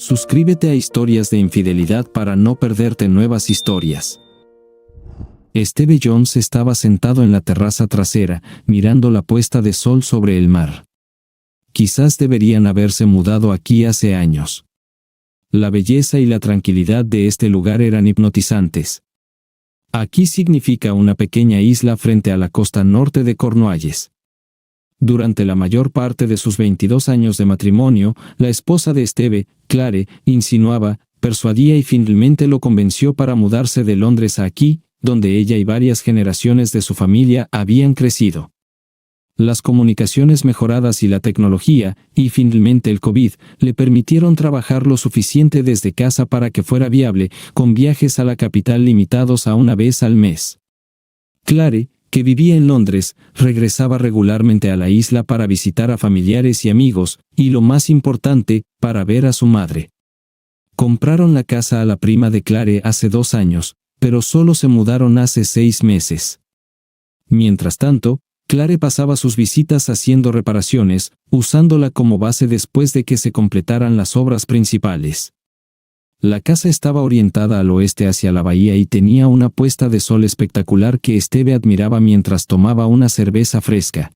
Suscríbete a Historias de Infidelidad para no perderte nuevas historias. Esteve Jones estaba sentado en la terraza trasera, mirando la puesta de sol sobre el mar. Quizás deberían haberse mudado aquí hace años. La belleza y la tranquilidad de este lugar eran hipnotizantes. Aquí significa una pequeña isla frente a la costa norte de Cornualles. Durante la mayor parte de sus 22 años de matrimonio, la esposa de Esteve, Clare, insinuaba, persuadía y finalmente lo convenció para mudarse de Londres a aquí, donde ella y varias generaciones de su familia habían crecido. Las comunicaciones mejoradas y la tecnología, y finalmente el COVID, le permitieron trabajar lo suficiente desde casa para que fuera viable, con viajes a la capital limitados a una vez al mes. Clare, que vivía en Londres, regresaba regularmente a la isla para visitar a familiares y amigos, y lo más importante, para ver a su madre. Compraron la casa a la prima de Clare hace 2 años, pero solo se mudaron hace 6 meses. Mientras tanto, Clare pasaba sus visitas haciendo reparaciones, usándola como base después de que se completaran las obras principales. La casa estaba orientada al oeste hacia la bahía y tenía una puesta de sol espectacular que Esteve admiraba mientras tomaba una cerveza fresca.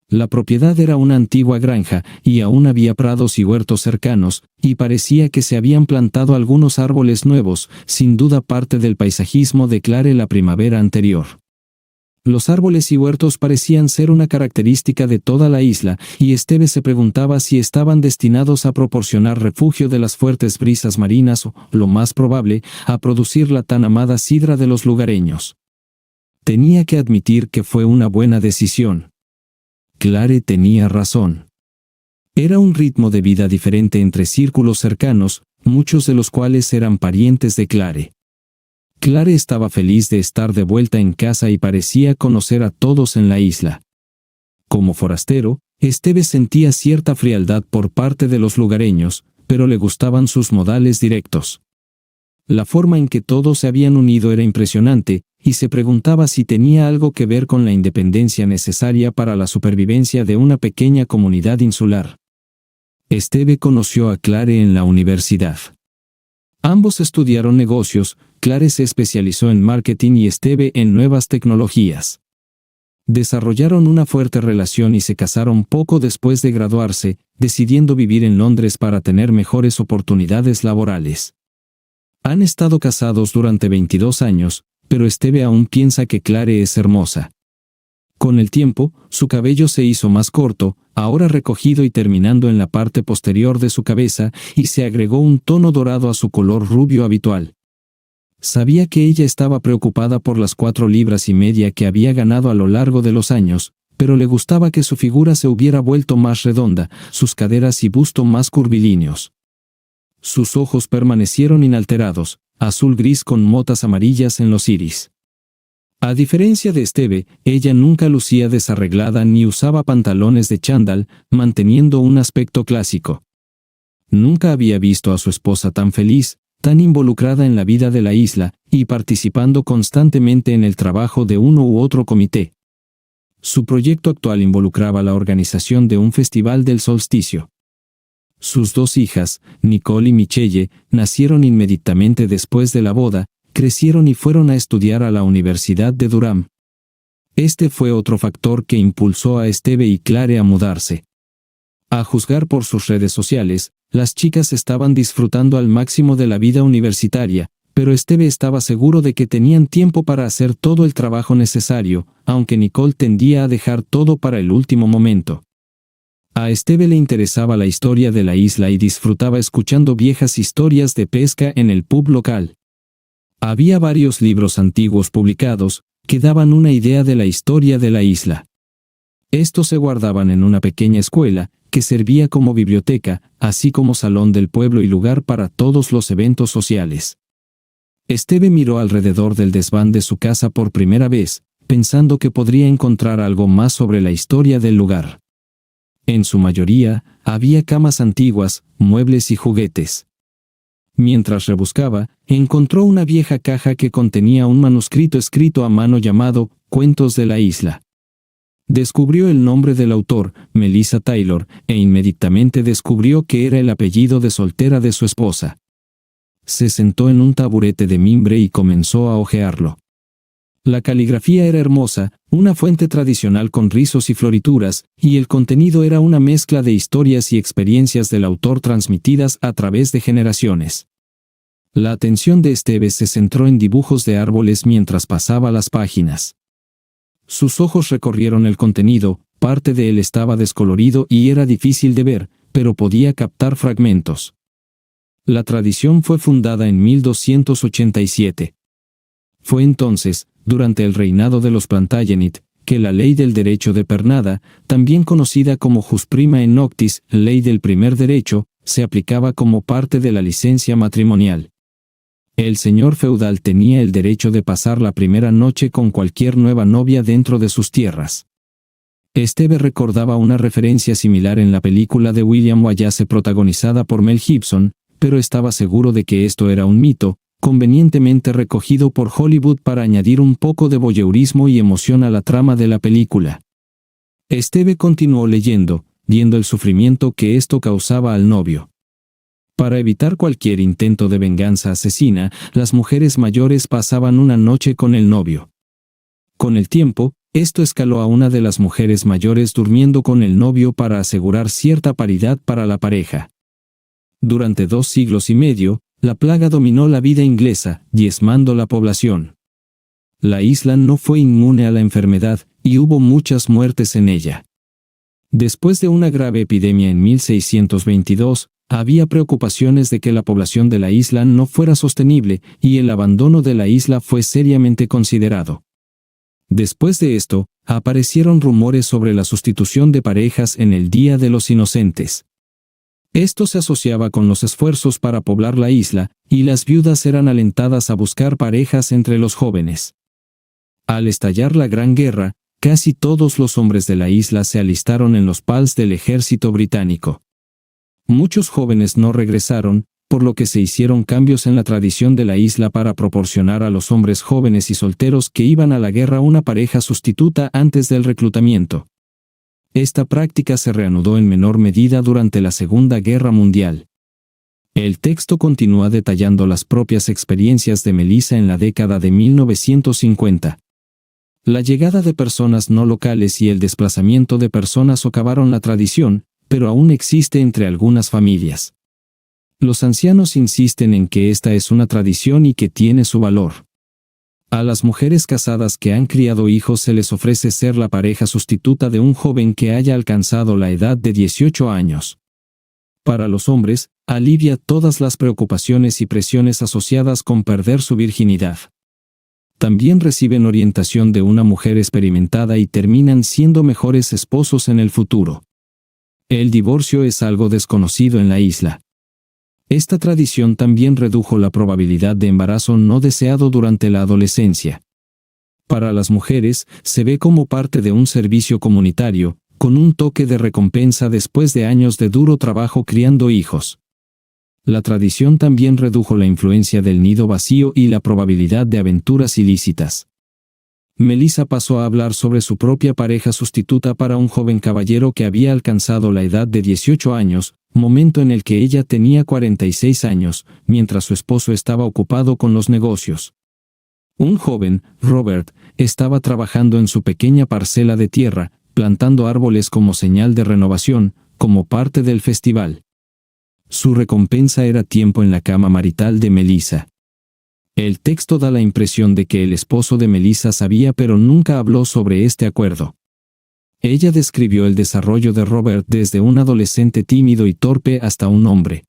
La propiedad era una antigua granja, y aún había prados y huertos cercanos, y parecía que se habían plantado algunos árboles nuevos, sin duda parte del paisajismo de Clare la primavera anterior. Los árboles y huertos parecían ser una característica de toda la isla, y Esteve se preguntaba si estaban destinados a proporcionar refugio de las fuertes brisas marinas o, lo más probable, a producir la tan amada sidra de los lugareños. Tenía que admitir que fue una buena decisión. Clare tenía razón. Era un ritmo de vida diferente entre círculos cercanos, muchos de los cuales eran parientes de Clare. Clare estaba feliz de estar de vuelta en casa y parecía conocer a todos en la isla. Como forastero, Esteve sentía cierta frialdad por parte de los lugareños, pero le gustaban sus modales directos. La forma en que todos se habían unido era impresionante, y se preguntaba si tenía algo que ver con la independencia necesaria para la supervivencia de una pequeña comunidad insular. Esteve conoció a Clare en la universidad. Ambos estudiaron negocios, Clare se especializó en marketing y Esteve en nuevas tecnologías. Desarrollaron una fuerte relación y se casaron poco después de graduarse, decidiendo vivir en Londres para tener mejores oportunidades laborales. Han estado casados durante 22 años, pero Esteve aún piensa que Clare es hermosa. Con el tiempo, su cabello se hizo más corto, ahora recogido y terminando en la parte posterior de su cabeza, y se agregó un tono dorado a su color rubio habitual. Sabía que ella estaba preocupada por las 4,5 libras que había ganado a lo largo de los años, pero le gustaba que su figura se hubiera vuelto más redonda, sus caderas y busto más curvilíneos. Sus ojos permanecieron inalterados, azul-gris con motas amarillas en los iris. A diferencia de Esteve, ella nunca lucía desarreglada ni usaba pantalones de chándal, manteniendo un aspecto clásico. Nunca había visto a su esposa tan feliz, tan involucrada en la vida de la isla, y participando constantemente en el trabajo de uno u otro comité. Su proyecto actual involucraba la organización de un festival del solsticio. Sus 2 hijas, Nicole y Michelle, nacieron inmediatamente después de la boda, crecieron y fueron a estudiar a la Universidad de Durham. Este fue otro factor que impulsó a Esteve y Clare a mudarse. A juzgar por sus redes sociales, las chicas estaban disfrutando al máximo de la vida universitaria, pero Esteve estaba seguro de que tenían tiempo para hacer todo el trabajo necesario, aunque Nicole tendía a dejar todo para el último momento. A Esteve le interesaba la historia de la isla y disfrutaba escuchando viejas historias de pesca en el pub local. Había varios libros antiguos publicados, que daban una idea de la historia de la isla. Estos se guardaban en una pequeña escuela, que servía como biblioteca, así como salón del pueblo y lugar para todos los eventos sociales. Esteve miró alrededor del desván de su casa por primera vez, pensando que podría encontrar algo más sobre la historia del lugar. En su mayoría, había camas antiguas, muebles y juguetes. Mientras rebuscaba, encontró una vieja caja que contenía un manuscrito escrito a mano llamado Cuentos de la Isla. Descubrió el nombre del autor, Melissa Taylor, e inmediatamente descubrió que era el apellido de soltera de su esposa. Se sentó en un taburete de mimbre y comenzó a hojearlo. La caligrafía era hermosa, una fuente tradicional con rizos y florituras, y el contenido era una mezcla de historias y experiencias del autor transmitidas a través de generaciones. La atención de Esteves se centró en dibujos de árboles mientras pasaba las páginas. Sus ojos recorrieron el contenido, parte de él estaba descolorido y era difícil de ver, pero podía captar fragmentos. La tradición fue fundada en 1287. Fue entonces, durante el reinado de los Plantagenet, que la ley del derecho de pernada, también conocida como jus prima in noctis, ley del primer derecho, se aplicaba como parte de la licencia matrimonial. El señor feudal tenía el derecho de pasar la primera noche con cualquier nueva novia dentro de sus tierras. Esteve recordaba una referencia similar en la película de William Wallace protagonizada por Mel Gibson, pero estaba seguro de que esto era un mito, convenientemente recogido por Hollywood para añadir un poco de voyeurismo y emoción a la trama de la película. Esteve continuó leyendo, viendo el sufrimiento que esto causaba al novio. Para evitar cualquier intento de venganza asesina, las mujeres mayores pasaban una noche con el novio. Con el tiempo, esto escaló a una de las mujeres mayores durmiendo con el novio para asegurar cierta paridad para la pareja. Durante 2 siglos y medio, la plaga dominó la vida inglesa, diezmando la población. La isla no fue inmune a la enfermedad, y hubo muchas muertes en ella. Después de una grave epidemia en 1622, había preocupaciones de que la población de la isla no fuera sostenible, y el abandono de la isla fue seriamente considerado. Después de esto, aparecieron rumores sobre la sustitución de parejas en el Día de los Inocentes. Esto se asociaba con los esfuerzos para poblar la isla, y las viudas eran alentadas a buscar parejas entre los jóvenes. Al estallar la Gran Guerra, casi todos los hombres de la isla se alistaron en los PALs del ejército británico. Muchos jóvenes no regresaron, por lo que se hicieron cambios en la tradición de la isla para proporcionar a los hombres jóvenes y solteros que iban a la guerra una pareja sustituta antes del reclutamiento. Esta práctica se reanudó en menor medida durante la Segunda Guerra Mundial. El texto continúa detallando las propias experiencias de Melissa en la década de 1950. La llegada de personas no locales y el desplazamiento de personas socavaron la tradición, pero aún existe entre algunas familias. Los ancianos insisten en que esta es una tradición y que tiene su valor. A las mujeres casadas que han criado hijos se les ofrece ser la pareja sustituta de un joven que haya alcanzado la edad de 18 años. Para los hombres, alivia todas las preocupaciones y presiones asociadas con perder su virginidad. También reciben orientación de una mujer experimentada y terminan siendo mejores esposos en el futuro. El divorcio es algo desconocido en la isla. Esta tradición también redujo la probabilidad de embarazo no deseado durante la adolescencia. Para las mujeres, se ve como parte de un servicio comunitario, con un toque de recompensa después de años de duro trabajo criando hijos. La tradición también redujo la influencia del nido vacío y la probabilidad de aventuras ilícitas. Melissa pasó a hablar sobre su propia pareja sustituta para un joven caballero que había alcanzado la edad de 18 años, momento en el que ella tenía 46 años, mientras su esposo estaba ocupado con los negocios. Un joven, Robert, estaba trabajando en su pequeña parcela de tierra, plantando árboles como señal de renovación, como parte del festival. Su recompensa era tiempo en la cama marital de Melissa. El texto da la impresión de que el esposo de Melissa sabía pero nunca habló sobre este acuerdo. Ella describió el desarrollo de Robert desde un adolescente tímido y torpe hasta un hombre.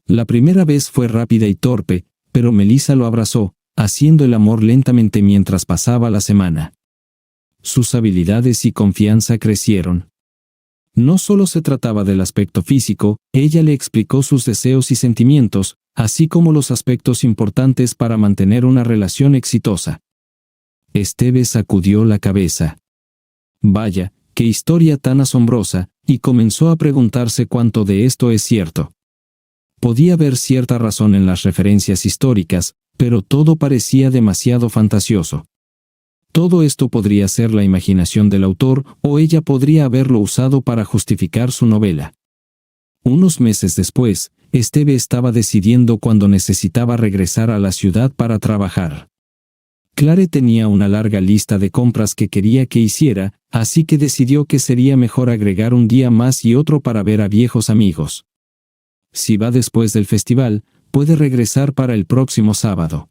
La primera vez fue rápida y torpe, pero Melissa lo abrazó, haciendo el amor lentamente mientras pasaba la semana. Sus habilidades y confianza crecieron. No solo se trataba del aspecto físico, ella le explicó sus deseos y sentimientos, así como los aspectos importantes para mantener una relación exitosa. Esteve sacudió la cabeza. Vaya, qué historia tan asombrosa, y comenzó a preguntarse cuánto de esto es cierto. Podía ver cierta razón en las referencias históricas, pero todo parecía demasiado fantasioso. Todo esto podría ser la imaginación del autor, o ella podría haberlo usado para justificar su novela. Unos meses después, Esteve estaba decidiendo cuándo necesitaba regresar a la ciudad para trabajar. Clare tenía una larga lista de compras que quería que hiciera, así que decidió que sería mejor agregar un día más y otro para ver a viejos amigos. Si va después del festival, puede regresar para el próximo sábado.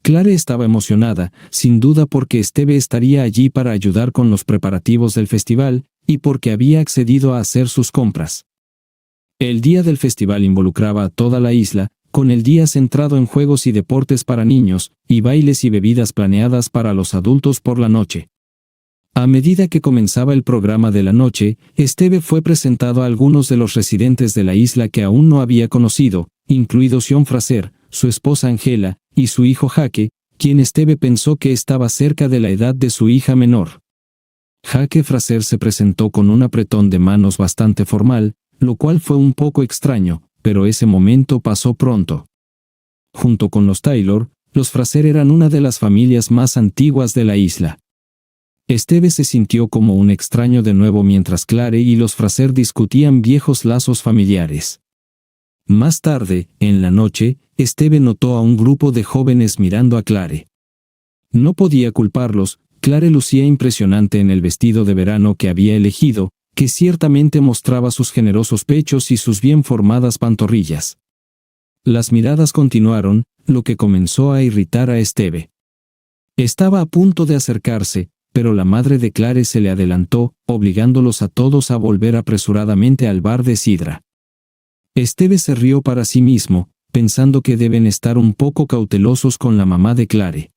Clare estaba emocionada, sin duda porque Esteve estaría allí para ayudar con los preparativos del festival, y porque había accedido a hacer sus compras. El día del festival involucraba a toda la isla, con el día centrado en juegos y deportes para niños, y bailes y bebidas planeadas para los adultos por la noche. A medida que comenzaba el programa de la noche, Esteve fue presentado a algunos de los residentes de la isla que aún no había conocido, incluido John Fraser, su esposa Angela, y su hijo Jake, quien Esteve pensó que estaba cerca de la edad de su hija menor. Jake Fraser se presentó con un apretón de manos bastante formal, lo cual fue un poco extraño, pero ese momento pasó pronto. Junto con los Taylor, los Fraser eran una de las familias más antiguas de la isla. Esteve se sintió como un extraño de nuevo mientras Clare y los Fraser discutían viejos lazos familiares. Más tarde, en la noche, Esteve notó a un grupo de jóvenes mirando a Clare. No podía culparlos, Clare lucía impresionante en el vestido de verano que había elegido, que ciertamente mostraba sus generosos pechos y sus bien formadas pantorrillas. Las miradas continuaron, lo que comenzó a irritar a Esteve. Estaba a punto de acercarse, pero la madre de Clare se le adelantó, obligándolos a todos a volver apresuradamente al bar de sidra. Esteve se rió para sí mismo, pensando que deben estar un poco cautelosos con la mamá de Clare.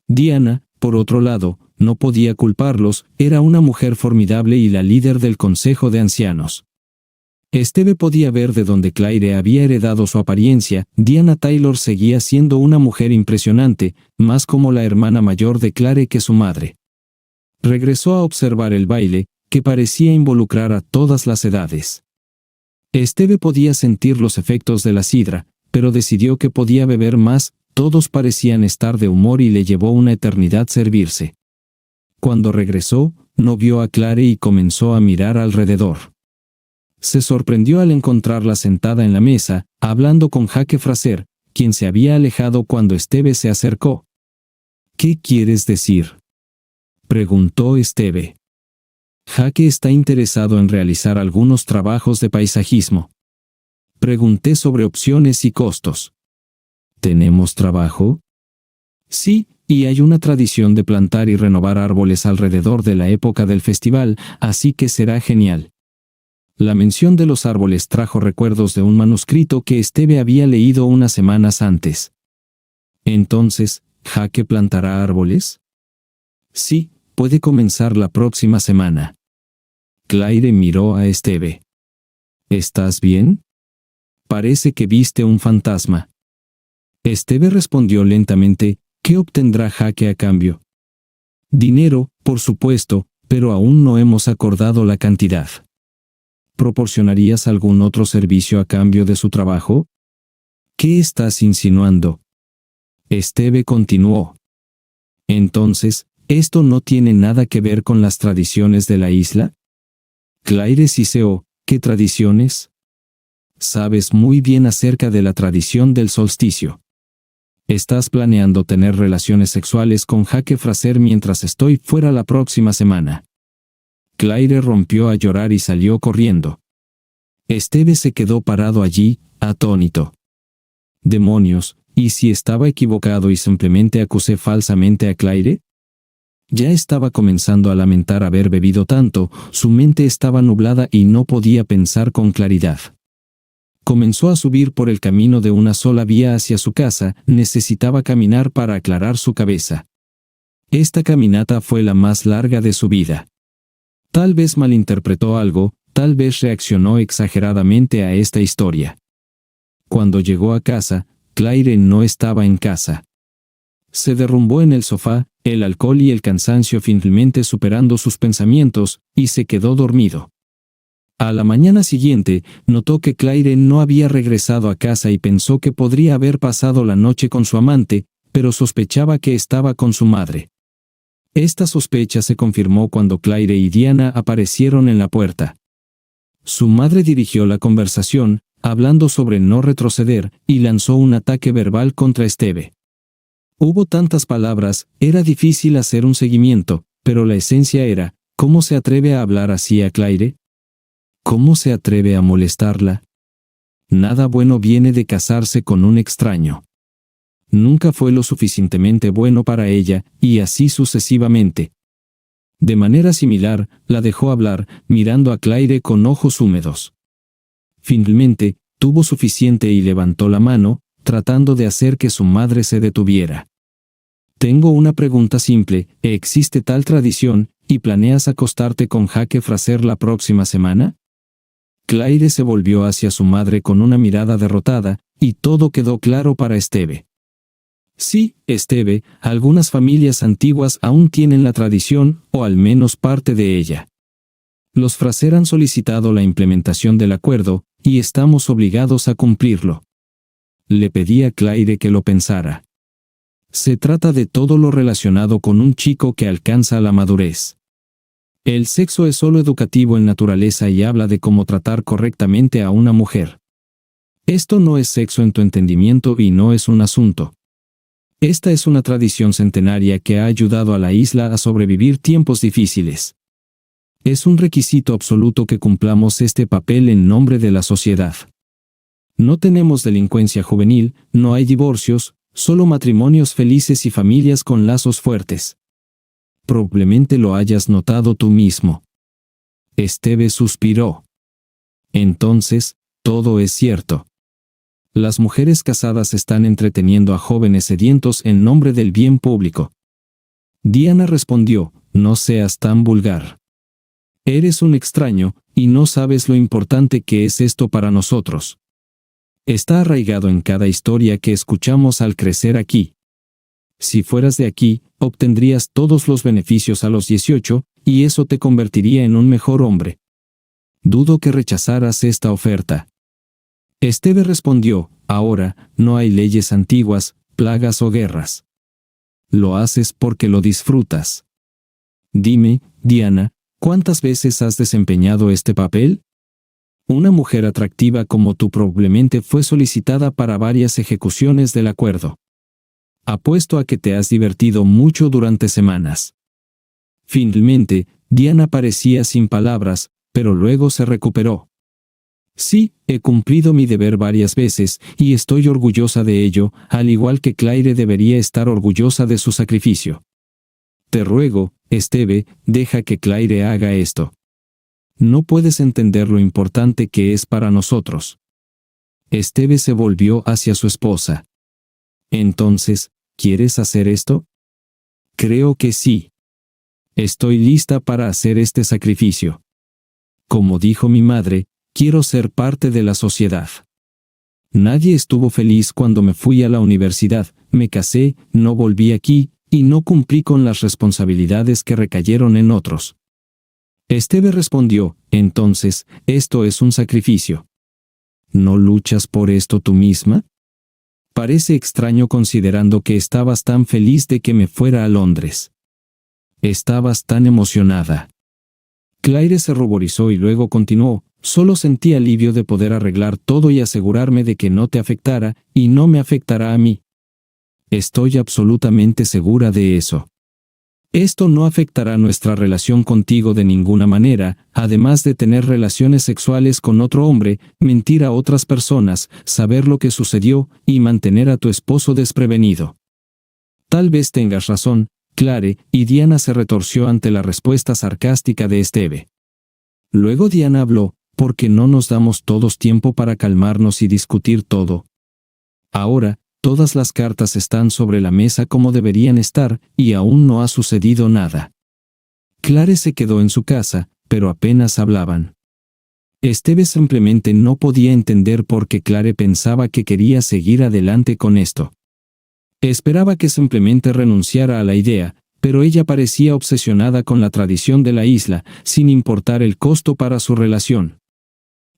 Diana, por otro lado, no podía culparlos, era una mujer formidable y la líder del consejo de ancianos. Esteve podía ver de dónde Claire había heredado su apariencia. Diana Taylor seguía siendo una mujer impresionante, más como la hermana mayor de Clare que su madre. Regresó a observar el baile, que parecía involucrar a todas las edades. Esteve podía sentir los efectos de la sidra, pero decidió que podía beber más. Todos parecían estar de humor y le llevó una eternidad servirse. Cuando regresó, no vio a Clare y comenzó a mirar alrededor. Se sorprendió al encontrarla sentada en la mesa, hablando con Jake Fraser, quien se había alejado cuando Esteve se acercó. ¿Qué quieres decir?, preguntó Esteve. Jake está interesado en realizar algunos trabajos de paisajismo. Pregunté sobre opciones y costos. ¿Tenemos trabajo? Sí, y hay una tradición de plantar y renovar árboles alrededor de la época del festival, así que será genial. La mención de los árboles trajo recuerdos de un manuscrito que Esteve había leído unas semanas antes. Entonces, ¿Jake plantará árboles? Sí, puede comenzar la próxima semana. Claire miró a Esteve. ¿Estás bien? Parece que viste un fantasma. Esteve respondió lentamente. ¿Qué obtendrá Jake a cambio? Dinero, por supuesto, pero aún no hemos acordado la cantidad. ¿Proporcionarías algún otro servicio a cambio de su trabajo? ¿Qué estás insinuando? Esteve continuó. Entonces, ¿esto no tiene nada que ver con las tradiciones de la isla? Claire siseó. ¿Qué tradiciones? Sabes muy bien acerca de la tradición del solsticio. ¿Estás planeando tener relaciones sexuales con Jake Fraser mientras estoy fuera la próxima semana? Claire rompió a llorar y salió corriendo. Esteve se quedó parado allí, atónito. Demonios, ¿y si estaba equivocado y simplemente acusé falsamente a Claire? Ya estaba comenzando a lamentar haber bebido tanto, su mente estaba nublada y no podía pensar con claridad. Comenzó a subir por el camino de una sola vía hacia su casa, necesitaba caminar para aclarar su cabeza. Esta caminata fue la más larga de su vida. Tal vez malinterpretó algo, tal vez reaccionó exageradamente a esta historia. Cuando llegó a casa, Claire no estaba en casa. Se derrumbó en el sofá, el alcohol y el cansancio finalmente superando sus pensamientos, y se quedó dormido. A la mañana siguiente, notó que Claire no había regresado a casa y pensó que podría haber pasado la noche con su amante, pero sospechaba que estaba con su madre. Esta sospecha se confirmó cuando Claire y Diana aparecieron en la puerta. Su madre dirigió la conversación, hablando sobre no retroceder, y lanzó un ataque verbal contra Esteve. Hubo tantas palabras, era difícil hacer un seguimiento, pero la esencia era, ¿cómo se atreve a hablar así a Claire? ¿Cómo se atreve a molestarla? Nada bueno viene de casarse con un extraño. Nunca fue lo suficientemente bueno para ella, y así sucesivamente. De manera similar, la dejó hablar, mirando a Claire con ojos húmedos. Finalmente, tuvo suficiente y levantó la mano, tratando de hacer que su madre se detuviera. Tengo una pregunta simple, ¿existe tal tradición, y planeas acostarte con Jake Fraser la próxima semana? Claire se volvió hacia su madre con una mirada derrotada, y todo quedó claro para Esteve. Sí, Esteve, algunas familias antiguas aún tienen la tradición, o al menos parte de ella. Los Fraser han solicitado la implementación del acuerdo, y estamos obligados a cumplirlo. Le pedí a Claire que lo pensara. Se trata de todo lo relacionado con un chico que alcanza la madurez. El sexo es solo educativo en naturaleza y habla de cómo tratar correctamente a una mujer. Esto no es sexo en tu entendimiento y no es un asunto. Esta es una tradición centenaria que ha ayudado a la isla a sobrevivir tiempos difíciles. Es un requisito absoluto que cumplamos este papel en nombre de la sociedad. No tenemos delincuencia juvenil, no hay divorcios, solo matrimonios felices y familias con lazos fuertes. Probablemente lo hayas notado tú mismo. Esteve suspiró. Entonces, todo es cierto. Las mujeres casadas están entreteniendo a jóvenes sedientos en nombre del bien público. Diana respondió, no seas tan vulgar. Eres un extraño, y no sabes lo importante que es esto para nosotros. Está arraigado en cada historia que escuchamos al crecer aquí. Si fueras de aquí, obtendrías todos los beneficios a los 18, y eso te convertiría en un mejor hombre. Dudo que rechazaras esta oferta. Esteve respondió, ahora, no hay leyes antiguas, plagas o guerras. Lo haces porque lo disfrutas. Dime, Diana, ¿cuántas veces has desempeñado este papel? Una mujer atractiva como tú probablemente fue solicitada para varias ejecuciones del acuerdo. Apuesto a que te has divertido mucho durante semanas. Finalmente, Diana parecía sin palabras, pero luego se recuperó. Sí, he cumplido mi deber varias veces, y estoy orgullosa de ello, al igual que Claire debería estar orgullosa de su sacrificio. Te ruego, Esteve, deja que Claire haga esto. No puedes entender lo importante que es para nosotros. Esteve se volvió hacia su esposa. Entonces, ¿quieres hacer esto? Creo que sí. Estoy lista para hacer este sacrificio. Como dijo mi madre, quiero ser parte de la sociedad. Nadie estuvo feliz cuando me fui a la universidad, me casé, no volví aquí, y no cumplí con las responsabilidades que recayeron en otros. Esteve respondió, entonces, esto es un sacrificio. ¿No luchas por esto tú misma? Parece extraño considerando que estabas tan feliz de que me fuera a Londres. Estabas tan emocionada. Claire se ruborizó y luego continuó, solo sentí alivio de poder arreglar todo y asegurarme de que no te afectara, y no me afectará a mí. Estoy absolutamente segura de eso. Esto no afectará nuestra relación contigo de ninguna manera, además de tener relaciones sexuales con otro hombre, mentir a otras personas, saber lo que sucedió, y mantener a tu esposo desprevenido. Tal vez tengas razón, Claire, y Diana se retorció ante la respuesta sarcástica de Esteve. Luego Diana habló, ¿por qué no nos damos todos tiempo para calmarnos y discutir todo? Ahora, todas las cartas están sobre la mesa como deberían estar, y aún no ha sucedido nada. Claire se quedó en su casa, pero apenas hablaban. Esteve simplemente no podía entender por qué Claire pensaba que quería seguir adelante con esto. Esperaba que simplemente renunciara a la idea, pero ella parecía obsesionada con la tradición de la isla, sin importar el costo para su relación.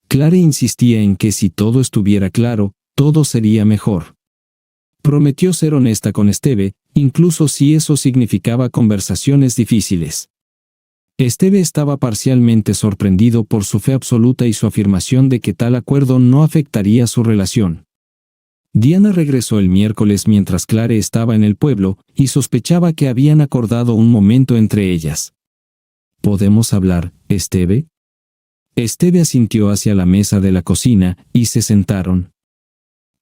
Claire insistía en que si todo estuviera claro, todo sería mejor. Prometió ser honesta con Esteve, incluso si eso significaba conversaciones difíciles. Esteve estaba parcialmente sorprendido por su fe absoluta y su afirmación de que tal acuerdo no afectaría su relación. Diana regresó el miércoles mientras Clare estaba en el pueblo, y sospechaba que habían acordado un momento entre ellas. ¿Podemos hablar, Esteve? Esteve asintió hacia la mesa de la cocina, y se sentaron.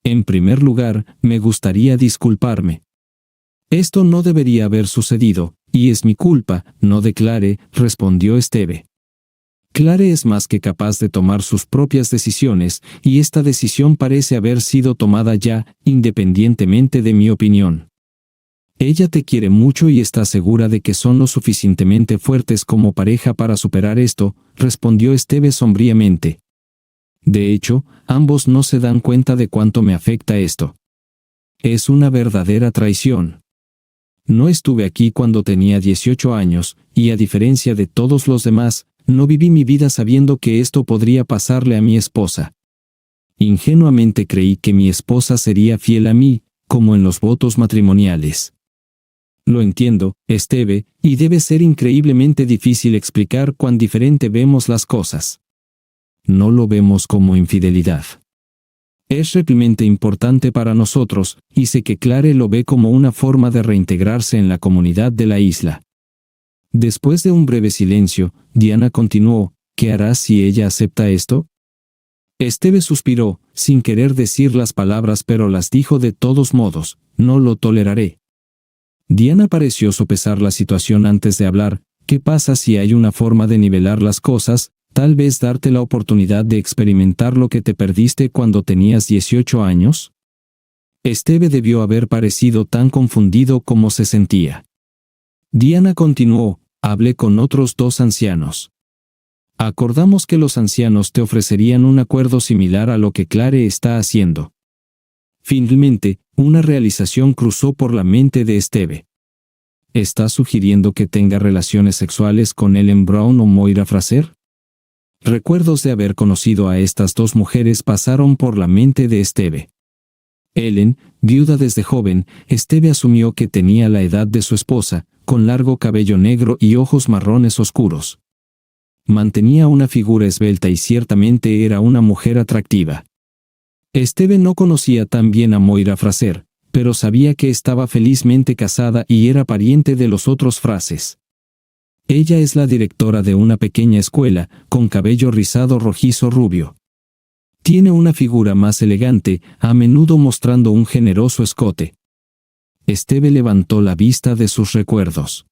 En primer lugar, me gustaría disculparme. Esto no debería haber sucedido, y es mi culpa, no de Clare, respondió Esteve. Clare es más que capaz de tomar sus propias decisiones, y esta decisión parece haber sido tomada ya, independientemente de mi opinión. Ella te quiere mucho y está segura de que son lo suficientemente fuertes como pareja para superar esto, respondió Esteve sombríamente. De hecho, ambos no se dan cuenta de cuánto me afecta esto. Es una verdadera traición. No estuve aquí cuando tenía 18 años, y a diferencia de todos los demás, no viví mi vida sabiendo que esto podría pasarle a mi esposa. Ingenuamente creí que mi esposa sería fiel a mí, como en los votos matrimoniales. Lo entiendo, Esteve, y debe ser increíblemente difícil explicar cuán diferente vemos las cosas. No lo vemos como infidelidad. Es realmente importante para nosotros, y sé que Clare lo ve como una forma de reintegrarse en la comunidad de la isla. Después de un breve silencio, Diana continuó, ¿qué harás si ella acepta esto? Esteve suspiró, sin querer decir las palabras pero las dijo de todos modos, no lo toleraré. Diana pareció sopesar la situación antes de hablar, ¿qué pasa si hay una forma de nivelar las cosas? Tal vez darte la oportunidad de experimentar lo que te perdiste cuando tenías 18 años. Esteve debió haber parecido tan confundido como se sentía. Diana continuó, hablé con otros 2 ancianos. Acordamos que los ancianos te ofrecerían un acuerdo similar a lo que Clare está haciendo. Finalmente, una realización cruzó por la mente de Esteve. ¿Estás sugiriendo que tenga relaciones sexuales con Ellen Brown o Moira Fraser? Recuerdos de haber conocido a estas 2 mujeres pasaron por la mente de Esteve. Ellen, viuda desde joven, Esteve asumió que tenía la edad de su esposa, con largo cabello negro y ojos marrones oscuros. Mantenía una figura esbelta y ciertamente era una mujer atractiva. Esteve no conocía tan bien a Moira Fraser, pero sabía que estaba felizmente casada y era pariente de los otros Frases. Ella es la directora de una pequeña escuela, con cabello rizado rojizo rubio. Tiene una figura más elegante, a menudo mostrando un generoso escote. Esteve levantó la vista de sus recuerdos.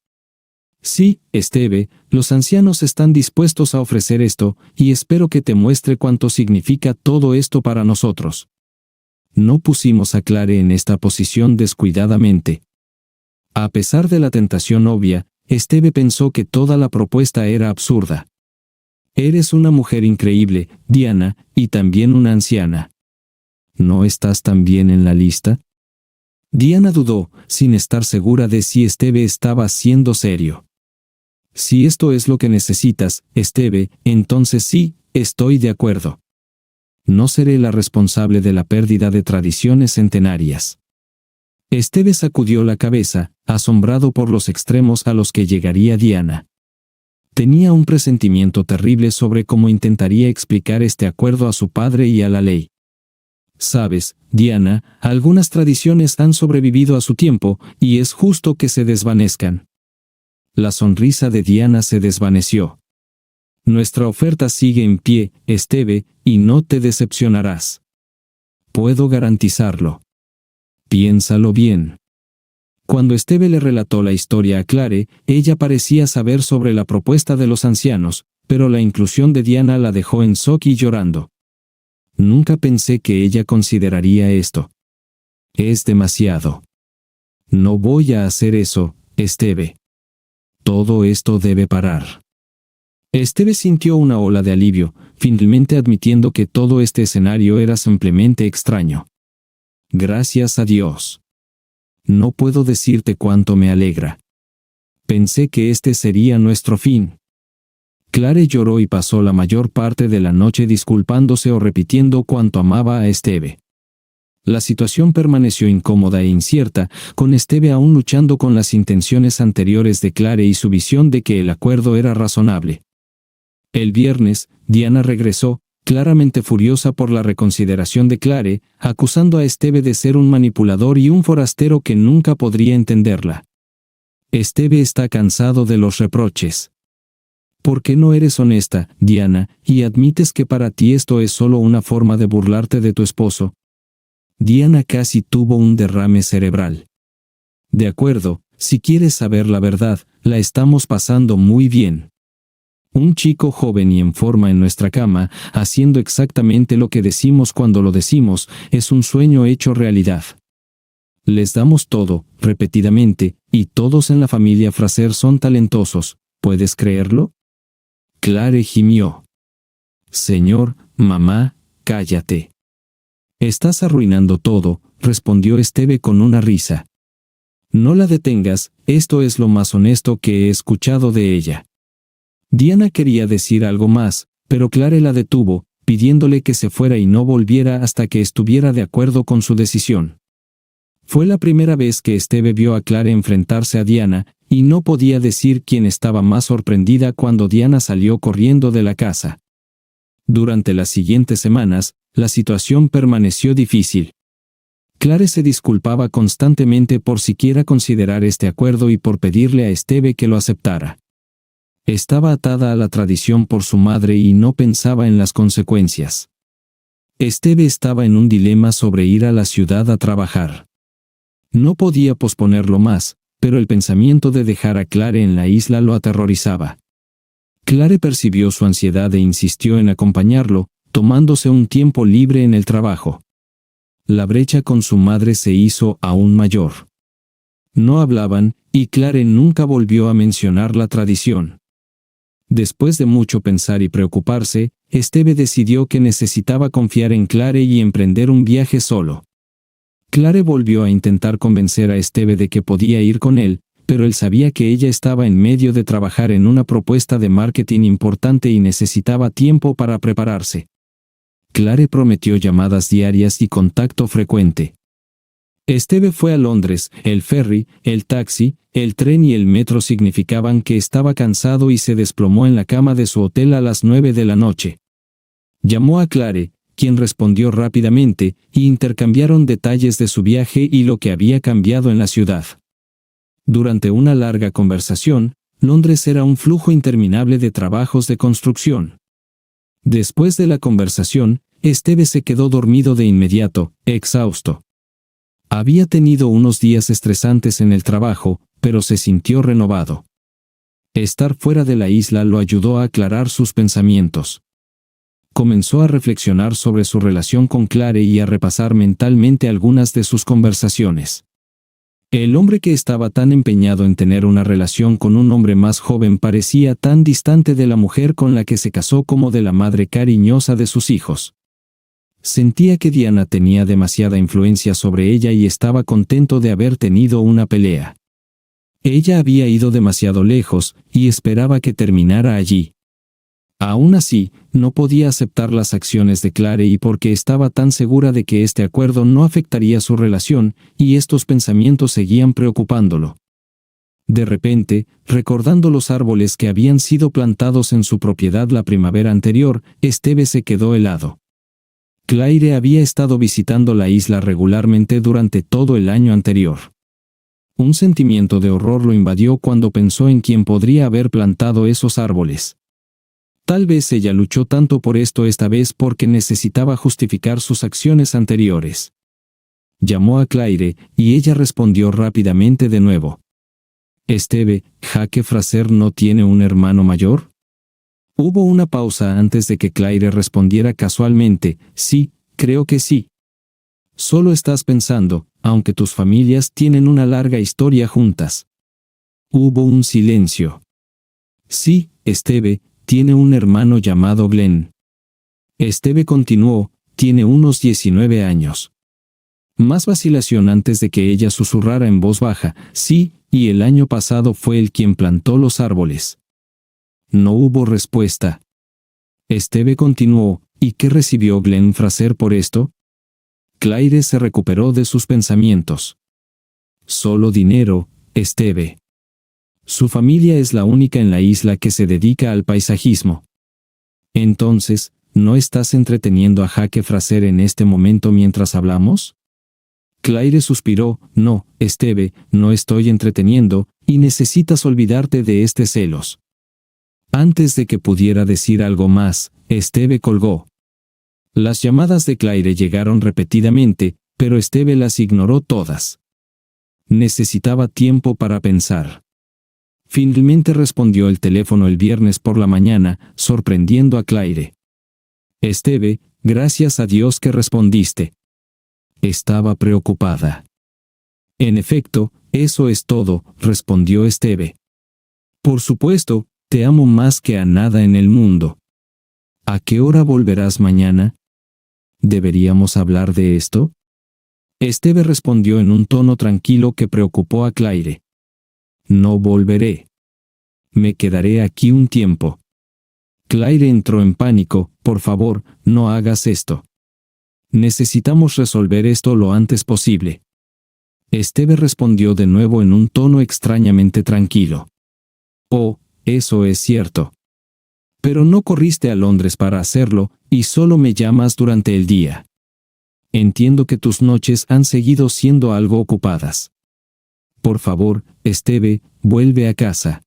Sí, Esteve, los ancianos están dispuestos a ofrecer esto, y espero que te muestre cuánto significa todo esto para nosotros. No pusimos a Clare en esta posición descuidadamente. A pesar de la tentación obvia, Esteve pensó que toda la propuesta era absurda. Eres una mujer increíble, Diana, y también una anciana. ¿No estás también en la lista? Diana dudó, sin estar segura de si Esteve estaba siendo serio. Si esto es lo que necesitas, Esteve, entonces sí, estoy de acuerdo. No seré la responsable de la pérdida de tradiciones centenarias. Esteve sacudió la cabeza, asombrado por los extremos a los que llegaría Diana. Tenía un presentimiento terrible sobre cómo intentaría explicar este acuerdo a su padre y a la ley. Sabes, Diana, algunas tradiciones han sobrevivido a su tiempo, y es justo que se desvanezcan. La sonrisa de Diana se desvaneció. Nuestra oferta sigue en pie, Esteve, y no te decepcionarás. Puedo garantizarlo. Piénsalo bien. Cuando Esteve le relató la historia a Clare, ella parecía saber sobre la propuesta de los ancianos, pero la inclusión de Diana la dejó en shock y llorando. Nunca pensé que ella consideraría esto. Es demasiado. No voy a hacer eso, Esteve. Todo esto debe parar. Esteve sintió una ola de alivio, finalmente admitiendo que todo este escenario era simplemente extraño. Gracias a Dios. No puedo decirte cuánto me alegra. Pensé que este sería nuestro fin. Clare lloró y pasó la mayor parte de la noche disculpándose o repitiendo cuánto amaba a Esteve. La situación permaneció incómoda e incierta, con Esteve aún luchando con las intenciones anteriores de Clare y su visión de que el acuerdo era razonable. El viernes, Diana regresó, claramente furiosa por la reconsideración de Clare, acusando a Esteve de ser un manipulador y un forastero que nunca podría entenderla. Esteve está cansado de los reproches. ¿Por qué no eres honesta, Diana, y admites que para ti esto es solo una forma de burlarte de tu esposo? Diana casi tuvo un derrame cerebral. De acuerdo, si quieres saber la verdad, la estamos pasando muy bien. Un chico joven y en forma en nuestra cama, haciendo exactamente lo que decimos cuando lo decimos, es un sueño hecho realidad. Les damos todo, repetidamente, y todos en la familia Fraser son talentosos, ¿puedes creerlo? Clare gimió. Señor, mamá, cállate. Estás arruinando todo, respondió Esteve con una risa. No la detengas, esto es lo más honesto que he escuchado de ella. Diana quería decir algo más, pero Clare la detuvo, pidiéndole que se fuera y no volviera hasta que estuviera de acuerdo con su decisión. Fue la primera vez que Esteve vio a Clare enfrentarse a Diana, y no podía decir quién estaba más sorprendida cuando Diana salió corriendo de la casa. Durante las siguientes semanas, la situación permaneció difícil. Clare se disculpaba constantemente por siquiera considerar este acuerdo y por pedirle a Esteve que lo aceptara. Estaba atada a la tradición por su madre y no pensaba en las consecuencias. Esteve estaba en un dilema sobre ir a la ciudad a trabajar. No podía posponerlo más, pero el pensamiento de dejar a Clare en la isla lo aterrorizaba. Clare percibió su ansiedad e insistió en acompañarlo, tomándose un tiempo libre en el trabajo. La brecha con su madre se hizo aún mayor. No hablaban, y Clare nunca volvió a mencionar la tradición. Después de mucho pensar y preocuparse, Esteve decidió que necesitaba confiar en Clare y emprender un viaje solo. Clare volvió a intentar convencer a Esteve de que podía ir con él, pero él sabía que ella estaba en medio de trabajar en una propuesta de marketing importante y necesitaba tiempo para prepararse. Clare prometió llamadas diarias y contacto frecuente. Esteve fue a Londres, el ferry, el taxi, el tren y el metro significaban que estaba cansado y se desplomó en la cama de su hotel a las 9 de la noche. Llamó a Clare, quien respondió rápidamente, y intercambiaron detalles de su viaje y lo que había cambiado en la ciudad. Durante una larga conversación, Londres era un flujo interminable de trabajos de construcción. Después de la conversación, Esteve se quedó dormido de inmediato, exhausto. Había tenido unos días estresantes en el trabajo, pero se sintió renovado. Estar fuera de la isla lo ayudó a aclarar sus pensamientos. Comenzó a reflexionar sobre su relación con Clare y a repasar mentalmente algunas de sus conversaciones. El hombre que estaba tan empeñado en tener una relación con un hombre más joven parecía tan distante de la mujer con la que se casó como de la madre cariñosa de sus hijos. Sentía que Diana tenía demasiada influencia sobre ella y estaba contento de haber tenido una pelea. Ella había ido demasiado lejos, y esperaba que terminara allí. Aún así, no podía aceptar las acciones de Clare y porque estaba tan segura de que este acuerdo no afectaría su relación, y estos pensamientos seguían preocupándolo. De repente, recordando los árboles que habían sido plantados en su propiedad la primavera anterior, Esteve se quedó helado. Claire había estado visitando la isla regularmente durante todo el año anterior. Un sentimiento de horror lo invadió cuando pensó en quién podría haber plantado esos árboles. Tal vez ella luchó tanto por esto esta vez porque necesitaba justificar sus acciones anteriores. Llamó a Claire, y ella respondió rápidamente de nuevo. «Esteve, ¿Jake Fraser no tiene un hermano mayor?» Hubo una pausa antes de que Claire respondiera casualmente, «Sí, creo que sí. Solo estás pensando, aunque tus familias tienen una larga historia juntas». Hubo un silencio. «Sí, Esteve, tiene un hermano llamado Glenn». Esteve continuó, «Tiene unos 19 años». Más vacilación antes de que ella susurrara en voz baja, «Sí, y el año pasado fue él quien plantó los árboles». No hubo respuesta. Esteve continuó, «¿Y qué recibió Glenn Fraser por esto?» Claire se recuperó de sus pensamientos. Solo dinero, Esteve. Su familia es la única en la isla que se dedica al paisajismo. Entonces, ¿no estás entreteniendo a Jake Fraser en este momento mientras hablamos? Claire suspiró. No, Esteve, no estoy entreteniendo, y necesitas olvidarte de este celos. Antes de que pudiera decir algo más, Esteve colgó. Las llamadas de Claire llegaron repetidamente, pero Esteve las ignoró todas. Necesitaba tiempo para pensar. Finalmente respondió el teléfono el viernes por la mañana, sorprendiendo a Claire. Esteve, gracias a Dios que respondiste. Estaba preocupada. En efecto, eso es todo, respondió Esteve. Por supuesto, te amo más que a nada en el mundo. ¿A qué hora volverás mañana? ¿Deberíamos hablar de esto? Esteve respondió en un tono tranquilo que preocupó a Claire. No volveré. Me quedaré aquí un tiempo. Claire entró en pánico. Por favor, no hagas esto. Necesitamos resolver esto lo antes posible. Esteve respondió de nuevo en un tono extrañamente tranquilo. Oh, eso es cierto. Pero no corriste a Londres para hacerlo, y solo me llamas durante el día. Entiendo que tus noches han seguido siendo algo ocupadas. Por favor, Esteve, vuelve a casa.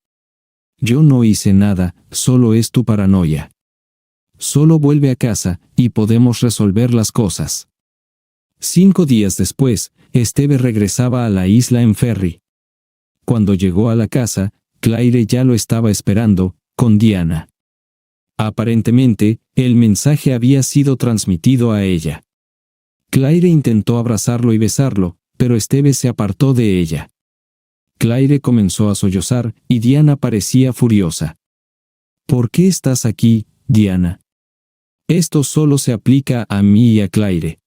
Yo no hice nada, solo es tu paranoia. Solo vuelve a casa, y podemos resolver las cosas. 5 días después, Esteve regresaba a la isla en ferry. Cuando llegó a la casa, Claire ya lo estaba esperando, con Diana. Aparentemente, el mensaje había sido transmitido a ella. Claire intentó abrazarlo y besarlo, pero Esteve se apartó de ella. Claire comenzó a sollozar, y Diana parecía furiosa. ¿Por qué estás aquí, Diana? Esto solo se aplica a mí y a Claire.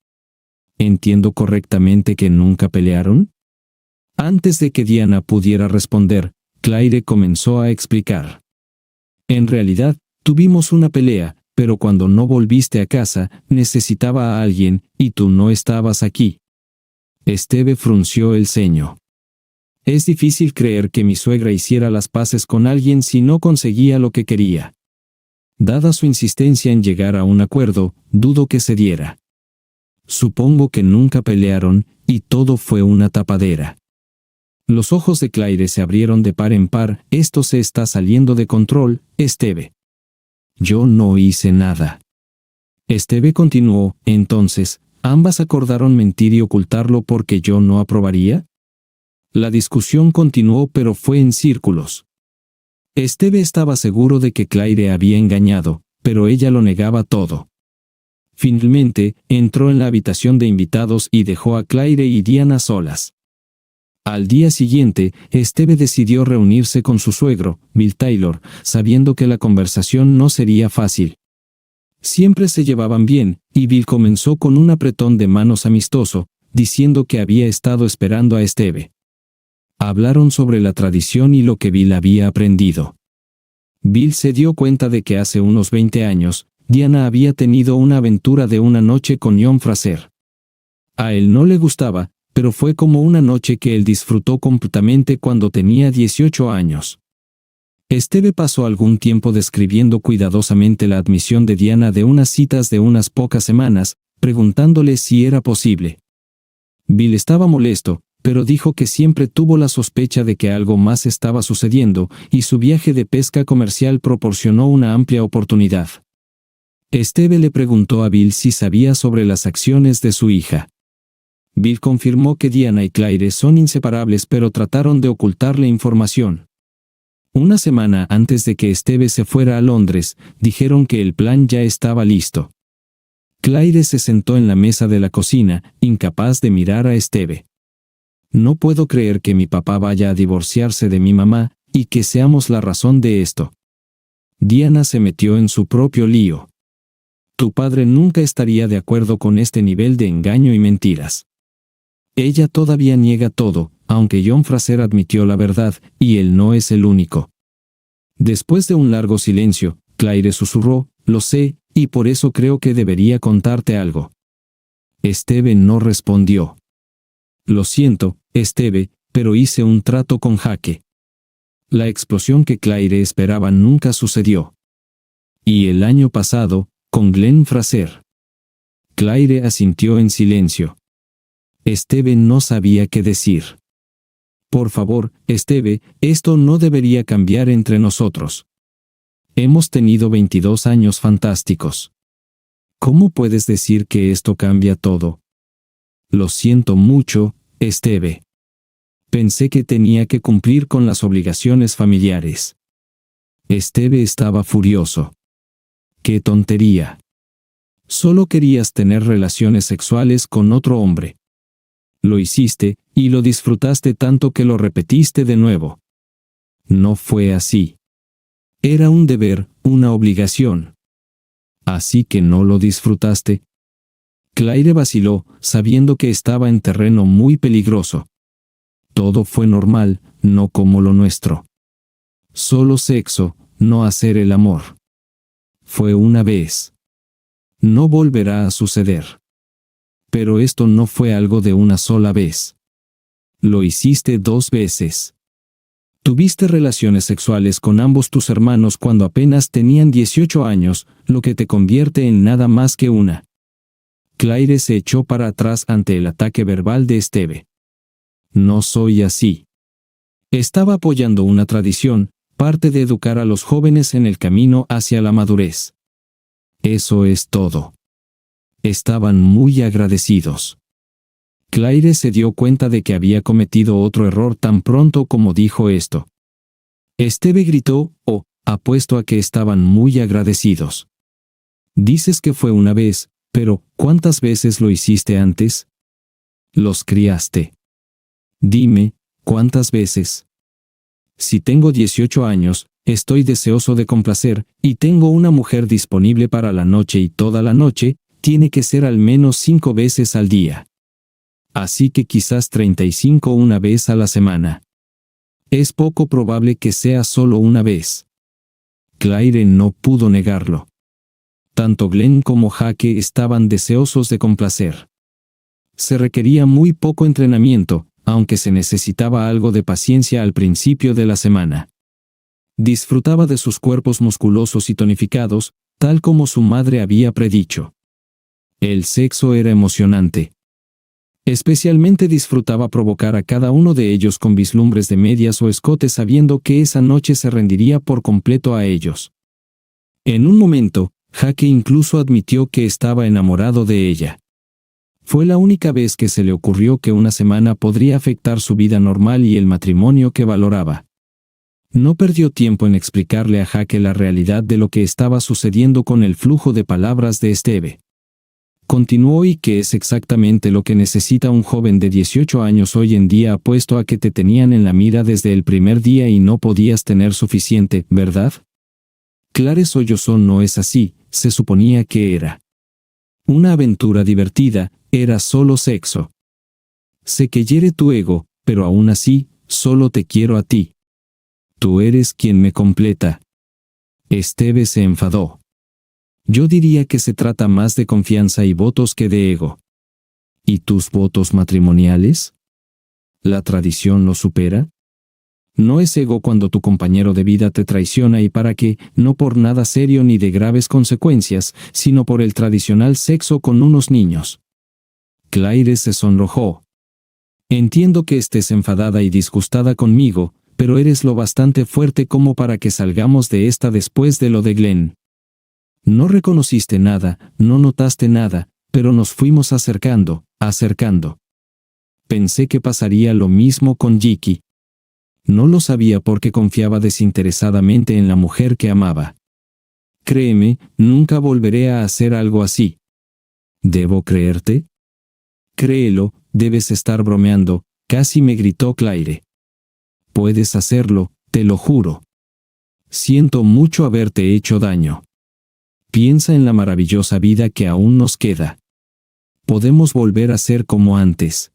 ¿Entiendo correctamente que nunca pelearon? Antes de que Diana pudiera responder, Claire comenzó a explicar. En realidad, tuvimos una pelea, pero cuando no volviste a casa, necesitaba a alguien, y tú no estabas aquí. Esteve frunció el ceño. Es difícil creer que mi suegra hiciera las paces con alguien si no conseguía lo que quería. Dada su insistencia en llegar a un acuerdo, dudo que se diera. Supongo que nunca pelearon, y todo fue una tapadera. Los ojos de Claire se abrieron de par en par. Esto se está saliendo de control, Esteve. Yo no hice nada. Esteve continuó. Entonces, ¿ambas acordaron mentir y ocultarlo porque yo no aprobaría? La discusión continuó, pero fue en círculos. Esteve estaba seguro de que Claire había engañado, pero ella lo negaba todo. Finalmente, entró en la habitación de invitados y dejó a Claire y Diana solas. Al día siguiente, Esteve decidió reunirse con su suegro, Bill Taylor, sabiendo que la conversación no sería fácil. Siempre se llevaban bien, y Bill comenzó con un apretón de manos amistoso, diciendo que había estado esperando a Esteve. Hablaron sobre la tradición y lo que Bill había aprendido. Bill se dio cuenta de que hace unos 20 años, Diana había tenido una aventura de una noche con John Fraser. A él no le gustaba, pero fue como una noche que él disfrutó completamente cuando tenía 18 años. Esteve pasó algún tiempo describiendo cuidadosamente la admisión de Diana de unas citas de unas pocas semanas, preguntándole si era posible. Bill estaba molesto, pero dijo que siempre tuvo la sospecha de que algo más estaba sucediendo, y su viaje de pesca comercial proporcionó una amplia oportunidad. Esteve le preguntó a Bill si sabía sobre las acciones de su hija. Bill confirmó que Diana y Claire son inseparables, pero trataron de ocultarle información. Una semana antes de que Esteve se fuera a Londres, dijeron que el plan ya estaba listo. Claire se sentó en la mesa de la cocina, incapaz de mirar a Esteve. No puedo creer que mi papá vaya a divorciarse de mi mamá, y que seamos la razón de esto. Diana se metió en su propio lío. Tu padre nunca estaría de acuerdo con este nivel de engaño y mentiras. Ella todavía niega todo, aunque John Fraser admitió la verdad, y él no es el único. Después de un largo silencio, Claire susurró, lo sé, y por eso creo que debería contarte algo. Esteve no respondió. Lo siento, Esteve, pero hice un trato con Jake. La explosión que Claire esperaba nunca sucedió. Y el año pasado, con Glenn Fraser. Claire asintió en silencio. Esteve no sabía qué decir. Por favor, Esteve, esto no debería cambiar entre nosotros. Hemos tenido 22 años fantásticos. ¿Cómo puedes decir que esto cambia todo? Lo siento mucho, Esteve. Pensé que tenía que cumplir con las obligaciones familiares. Esteve estaba furioso. ¡Qué tontería! Solo querías tener relaciones sexuales con otro hombre. Lo hiciste, y lo disfrutaste tanto que lo repetiste de nuevo. No fue así. Era un deber, una obligación. ¿Así que no lo disfrutaste? Claire vaciló, sabiendo que estaba en terreno muy peligroso. Todo fue normal, no como lo nuestro. Solo sexo, no hacer el amor. Fue una vez. No volverá a suceder. Pero esto no fue algo de una sola vez. Lo hiciste 2 veces. Tuviste relaciones sexuales con ambos tus hermanos cuando apenas tenían 18 años, lo que te convierte en nada más que una. Claire se echó para atrás ante el ataque verbal de Esteve. No soy así. Estaba apoyando una tradición, parte de educar a los jóvenes en el camino hacia la madurez. Eso es todo. Estaban muy agradecidos. Claire se dio cuenta de que había cometido otro error tan pronto como dijo esto. Esteve gritó, oh, apuesto a que estaban muy agradecidos. Dices que fue una vez, pero ¿cuántas veces lo hiciste antes? Los criaste. Dime, ¿cuántas veces? Si tengo 18 años, estoy deseoso de complacer, y tengo una mujer disponible para la noche y toda la noche, tiene que ser al menos 5 veces al día. Así que quizás 35 una vez a la semana. Es poco probable que sea solo una vez. Claire no pudo negarlo. Tanto Glenn como Jake estaban deseosos de complacer. Se requería muy poco entrenamiento, aunque se necesitaba algo de paciencia al principio de la semana. Disfrutaba de sus cuerpos musculosos y tonificados, tal como su madre había predicho. El sexo era emocionante. Especialmente disfrutaba provocar a cada uno de ellos con vislumbres de medias o escotes sabiendo que esa noche se rendiría por completo a ellos. En un momento, Jake incluso admitió que estaba enamorado de ella. Fue la única vez que se le ocurrió que una semana podría afectar su vida normal y el matrimonio que valoraba. No perdió tiempo en explicarle a Jake la realidad de lo que estaba sucediendo con el flujo de palabras de Esteve. Continuó y que es exactamente lo que necesita un joven de 18 años hoy en día apuesto a que te tenían en la mira desde el primer día y no podías tener suficiente, ¿verdad? Claire sollozó. No es así, se suponía que era. Una aventura divertida, era solo sexo. Sé que hiere tu ego, pero aún así, solo te quiero a ti. Tú eres quien me completa. Esteve se enfadó. Yo diría que se trata más de confianza y votos que de ego. ¿Y tus votos matrimoniales? ¿La tradición lo supera? No es ego cuando tu compañero de vida te traiciona y para qué, no por nada serio ni de graves consecuencias, sino por el tradicional sexo con unos niños. Claire se sonrojó. Entiendo que estés enfadada y disgustada conmigo, pero eres lo bastante fuerte como para que salgamos de esta después de lo de Glenn. No reconociste nada, no notaste nada, pero nos fuimos acercando. Pensé que pasaría lo mismo con Jiki. No lo sabía porque confiaba desinteresadamente en la mujer que amaba. Créeme, nunca volveré a hacer algo así. ¿Debo creerte? Créelo, debes estar bromeando, casi me gritó Claire. Puedes hacerlo, te lo juro. Siento mucho haberte hecho daño. Piensa en la maravillosa vida que aún nos queda. Podemos volver a ser como antes.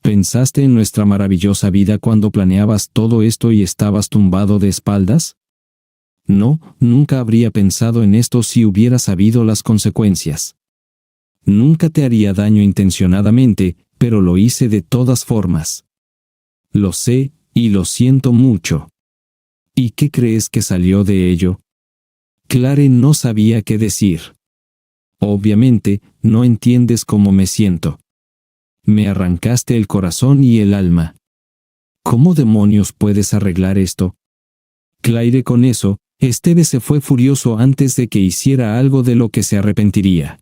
¿Pensaste en nuestra maravillosa vida cuando planeabas todo esto y estabas tumbado de espaldas? No, nunca habría pensado en esto si hubiera sabido las consecuencias. Nunca te haría daño intencionadamente, pero lo hice de todas formas. Lo sé, y lo siento mucho. ¿Y qué crees que salió de ello? Claire no sabía qué decir. Obviamente, no entiendes cómo me siento. Me arrancaste el corazón y el alma. ¿Cómo demonios puedes arreglar esto? Claire, con eso, Esteve se fue furioso antes de que hiciera algo de lo que se arrepentiría.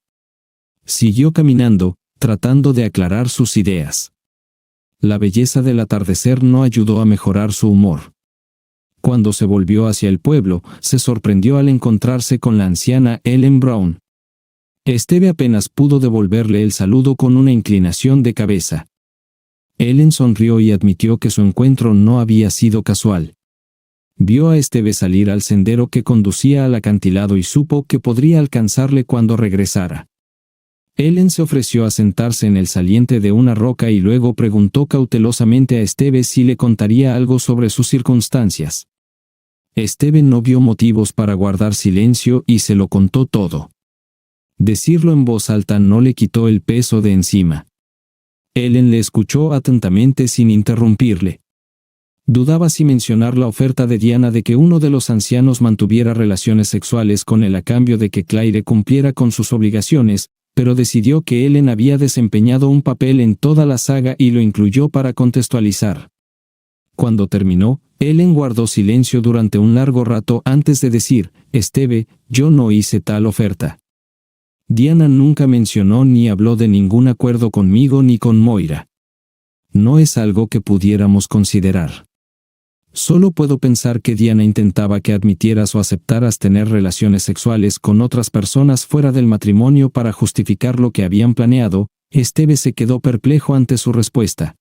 Siguió caminando, tratando de aclarar sus ideas. La belleza del atardecer no ayudó a mejorar su humor. Cuando se volvió hacia el pueblo, se sorprendió al encontrarse con la anciana Ellen Brown. Esteve apenas pudo devolverle el saludo con una inclinación de cabeza. Ellen sonrió y admitió que su encuentro no había sido casual. Vio a Esteve salir al sendero que conducía al acantilado y supo que podría alcanzarle cuando regresara. Ellen se ofreció a sentarse en el saliente de una roca y luego preguntó cautelosamente a Esteve si le contaría algo sobre sus circunstancias. Esteve no vio motivos para guardar silencio y se lo contó todo. Decirlo en voz alta no le quitó el peso de encima. Ellen le escuchó atentamente sin interrumpirle. Dudaba si mencionar la oferta de Diana de que uno de los ancianos mantuviera relaciones sexuales con él a cambio de que Claire cumpliera con sus obligaciones, pero decidió que Ellen había desempeñado un papel en toda la saga y lo incluyó para contextualizar. Cuando terminó, Ellen guardó silencio durante un largo rato antes de decir: «Esteve, yo no hice tal oferta. Diana nunca mencionó ni habló de ningún acuerdo conmigo ni con Moira. No es algo que pudiéramos considerar. Solo puedo pensar que Diana intentaba que admitieras o aceptaras tener relaciones sexuales con otras personas fuera del matrimonio para justificar lo que habían planeado». Esteve se quedó perplejo ante su respuesta.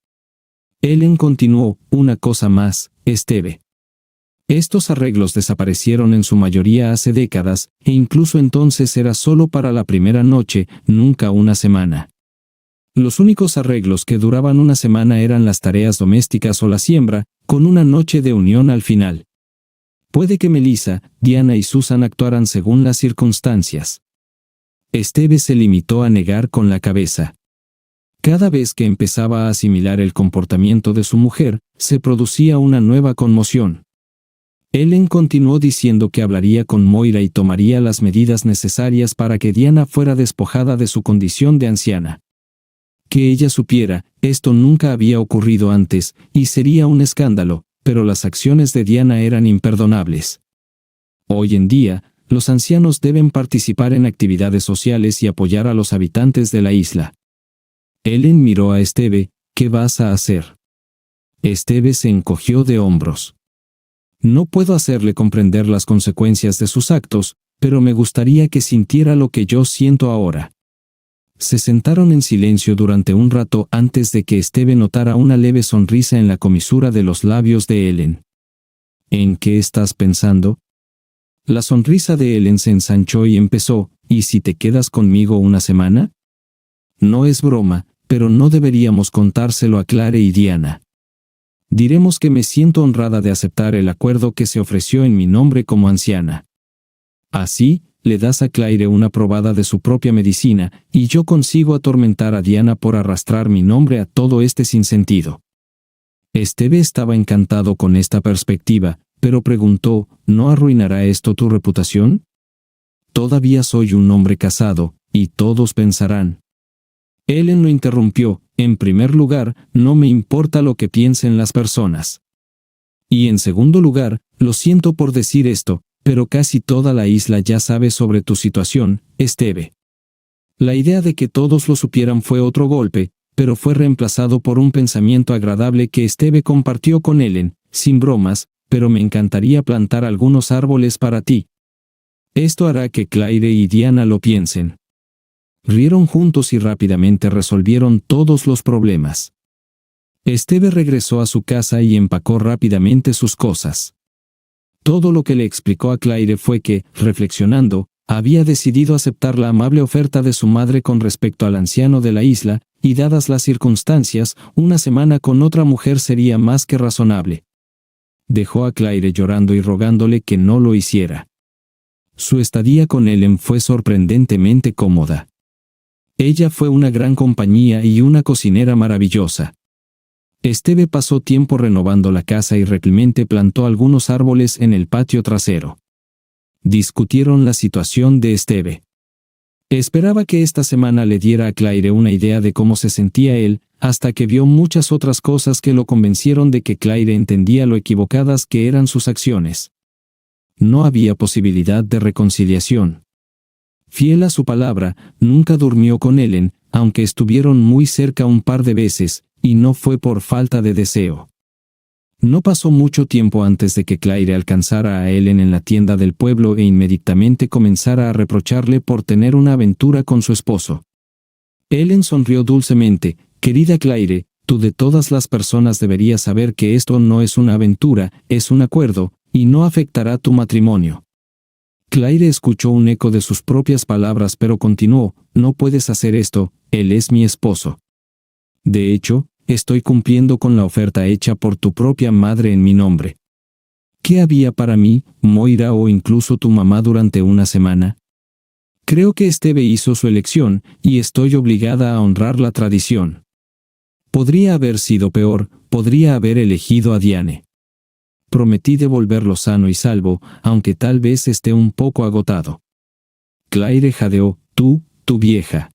Ellen continuó: «Una cosa más, Esteve. Estos arreglos desaparecieron en su mayoría hace décadas, e incluso entonces era solo para la primera noche, nunca una semana. Los únicos arreglos que duraban una semana eran las tareas domésticas o la siembra, con una noche de unión al final. Puede que Melissa, Diana y Susan actuaran según las circunstancias». Esteve se limitó a negar con la cabeza. Cada vez que empezaba a asimilar el comportamiento de su mujer, se producía una nueva conmoción. Ellen continuó diciendo que hablaría con Moira y tomaría las medidas necesarias para que Diana fuera despojada de su condición de anciana. Que ella supiera, esto nunca había ocurrido antes, y sería un escándalo, pero las acciones de Diana eran imperdonables. Hoy en día, los ancianos deben participar en actividades sociales y apoyar a los habitantes de la isla. Ellen miró a Esteve: «¿Qué vas a hacer?». Esteve se encogió de hombros. «No puedo hacerle comprender las consecuencias de sus actos, pero me gustaría que sintiera lo que yo siento ahora». Se sentaron en silencio durante un rato antes de que Esteve notara una leve sonrisa en la comisura de los labios de Ellen. «¿En qué estás pensando?». La sonrisa de Ellen se ensanchó y empezó: «¿Y si te quedas conmigo una semana?». «No es broma, pero no deberíamos contárselo a Claire y Diana. Diremos que me siento honrada de aceptar el acuerdo que se ofreció en mi nombre como anciana. Así, le das a Claire una probada de su propia medicina, y yo consigo atormentar a Diana por arrastrar mi nombre a todo este sinsentido». Esteve estaba encantado con esta perspectiva, pero preguntó: «¿No arruinará esto tu reputación?». «Todavía soy un hombre casado, y todos pensarán». Ellen lo interrumpió: «En primer lugar, no me importa lo que piensen las personas. Y en segundo lugar, lo siento por decir esto, pero casi toda la isla ya sabe sobre tu situación, Esteve». La idea de que todos lo supieran fue otro golpe, pero fue reemplazado por un pensamiento agradable que Esteve compartió con Ellen: «Sin bromas, pero me encantaría plantar algunos árboles para ti. Esto hará que Claire y Diana lo piensen». Rieron juntos y rápidamente resolvieron todos los problemas. Esteve regresó a su casa y empacó rápidamente sus cosas. Todo lo que le explicó a Claire fue que, reflexionando, había decidido aceptar la amable oferta de su madre con respecto al anciano de la isla, y dadas las circunstancias, una semana con otra mujer sería más que razonable. Dejó a Claire llorando y rogándole que no lo hiciera. Su estadía con Ellen fue sorprendentemente cómoda. Ella fue una gran compañía y una cocinera maravillosa. Esteve pasó tiempo renovando la casa y Clemente plantó algunos árboles en el patio trasero. Discutieron la situación de Esteve. Esperaba que esta semana le diera a Claire una idea de cómo se sentía él, hasta que vio muchas otras cosas que lo convencieron de que Claire entendía lo equivocadas que eran sus acciones. No había posibilidad de reconciliación. Fiel a su palabra, nunca durmió con Ellen, aunque estuvieron muy cerca un par de veces, y no fue por falta de deseo. No pasó mucho tiempo antes de que Claire alcanzara a Ellen en la tienda del pueblo e inmediatamente comenzara a reprocharle por tener una aventura con su esposo. Ellen sonrió dulcemente. «Querida Claire, tú de todas las personas deberías saber que esto no es una aventura, es un acuerdo, y no afectará tu matrimonio». Claire escuchó un eco de sus propias palabras pero continuó: «No puedes hacer esto, él es mi esposo. De hecho, estoy cumpliendo con la oferta hecha por tu propia madre en mi nombre. ¿Qué había para mí, Moira o incluso tu mamá durante una semana? Creo que Esteve hizo su elección, y estoy obligada a honrar la tradición. Podría haber sido peor, podría haber elegido a Diane. Prometí devolverlo sano y salvo, aunque tal vez esté un poco agotado». Claire jadeó: «Tú, tu vieja».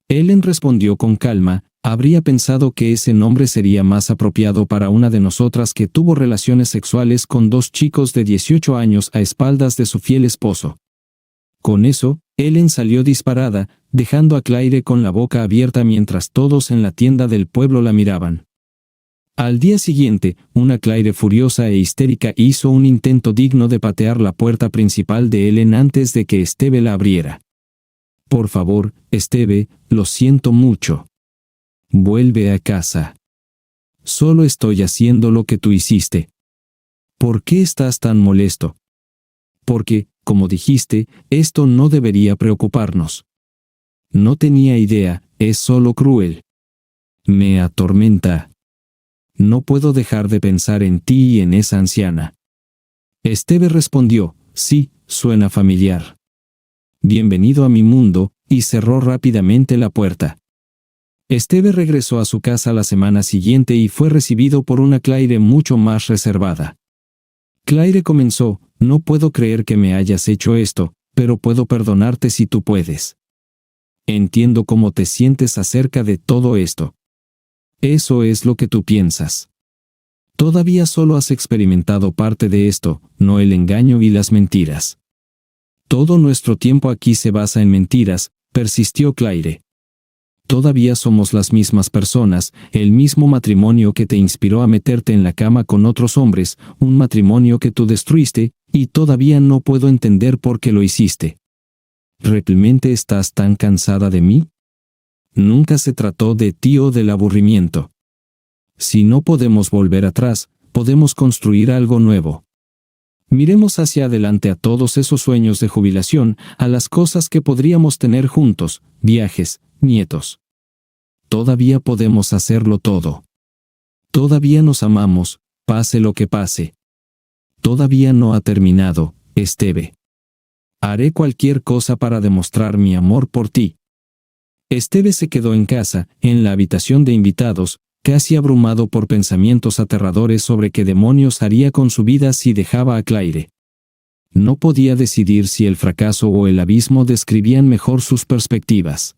Ellen respondió con calma: «Habría pensado que ese nombre sería más apropiado para una de nosotras que tuvo relaciones sexuales con 2 chicos de 18 años a espaldas de su fiel esposo». Con eso, Ellen salió disparada, dejando a Claire con la boca abierta mientras todos en la tienda del pueblo la miraban. Al día siguiente, una Claire furiosa e histérica hizo un intento digno de patear la puerta principal de Ellen antes de que Esteve la abriera. «Por favor, Esteve, lo siento mucho. Vuelve a casa. Solo estoy haciendo lo que tú hiciste. ¿Por qué estás tan molesto? Porque, como dijiste, esto no debería preocuparnos. No tenía idea, es solo cruel. Me atormenta. No puedo dejar de pensar en ti y en esa anciana». Esteve respondió: «Sí, suena familiar. Bienvenido a mi mundo», y cerró rápidamente la puerta. Esteve regresó a su casa la semana siguiente y fue recibido por una Claire mucho más reservada. Claire comenzó: «No puedo creer que me hayas hecho esto, pero puedo perdonarte si tú puedes. Entiendo cómo te sientes acerca de todo esto. Eso es lo que tú piensas. Todavía solo has experimentado parte de esto, no el engaño y las mentiras. Todo nuestro tiempo aquí se basa en mentiras», persistió Claire. «Todavía somos las mismas personas, el mismo matrimonio que te inspiró a meterte en la cama con otros hombres, un matrimonio que tú destruiste, y todavía no puedo entender por qué lo hiciste. ¿Realmente estás tan cansada de mí? Nunca se trató de ti o del aburrimiento. Si no podemos volver atrás, podemos construir algo nuevo. Miremos hacia adelante a todos esos sueños de jubilación, a las cosas que podríamos tener juntos, viajes, nietos. Todavía podemos hacerlo todo. Todavía nos amamos, pase lo que pase. Todavía no ha terminado, Esteve. Haré cualquier cosa para demostrar mi amor por ti». Esteve se quedó en casa, en la habitación de invitados, casi abrumado por pensamientos aterradores sobre qué demonios haría con su vida si dejaba a Claire. No podía decidir si el fracaso o el abismo describían mejor sus perspectivas.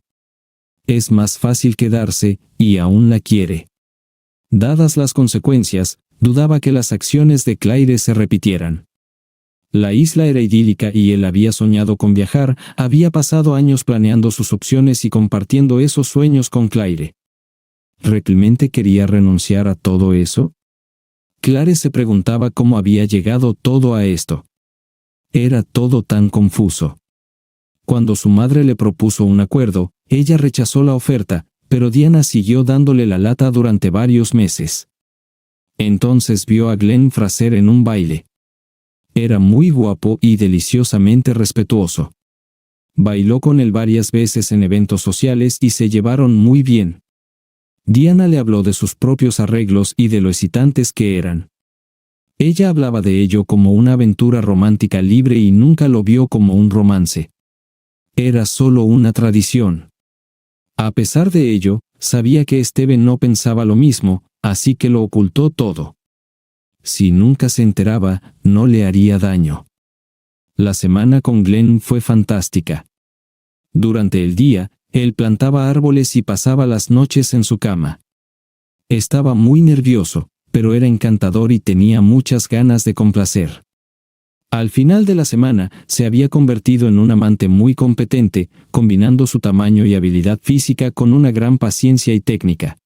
Es más fácil quedarse, y aún la quiere. Dadas las consecuencias, dudaba que las acciones de Claire se repitieran. La isla era idílica y él había soñado con viajar, había pasado años planeando sus opciones y compartiendo esos sueños con Claire. ¿Realmente quería renunciar a todo eso? Claire se preguntaba cómo había llegado todo a esto. Era todo tan confuso. Cuando su madre le propuso un acuerdo, ella rechazó la oferta, pero Diana siguió dándole la lata durante varios meses. Entonces vio a Glenn Fraser en un baile. Era muy guapo y deliciosamente respetuoso. Bailó con él varias veces en eventos sociales y se llevaron muy bien. Diana le habló de sus propios arreglos y de lo excitantes que eran. Ella hablaba de ello como una aventura romántica libre y nunca lo vio como un romance. Era solo una tradición. A pesar de ello, sabía que Esteve no pensaba lo mismo, así que lo ocultó todo. Si nunca se enteraba, no le haría daño. La semana con Glenn fue fantástica. Durante el día, él plantaba árboles y pasaba las noches en su cama. Estaba muy nervioso, pero era encantador y tenía muchas ganas de complacer. Al final de la semana, se había convertido en un amante muy competente, combinando su tamaño y habilidad física con una gran paciencia y técnica.